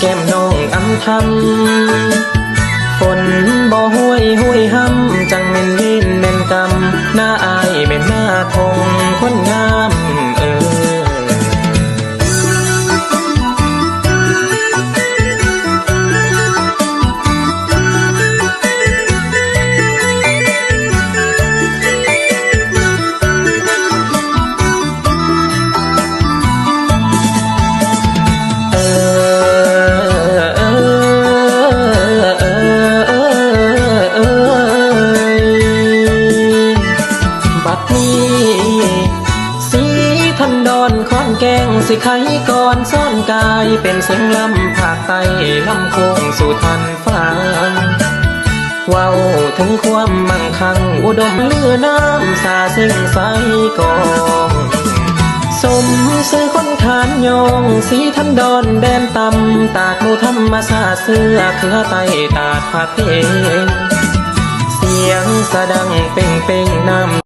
แก้มน้องอำทำฝนบ่ห้วยห้วยห้ำจังเม่นเล่นเม่นกำหน้าอายเม่นหน้าทงคนงามทันดอนคอนแกงสิไขก่อนซ่อนกายเป็นเสียงลำภาคใต้ลำโคงสู่ทันฟังเว้าถึงความมั่งคั่งอุดมเลือน้ำสาซึ่งใสกองสมซื้อคนขานยองสีทันดอนแดนตำตาดหมูธรรมศาสตร์เสื้อเครือไตตาดผักเพงเสียงสะดังเป่งเป่งน้ำ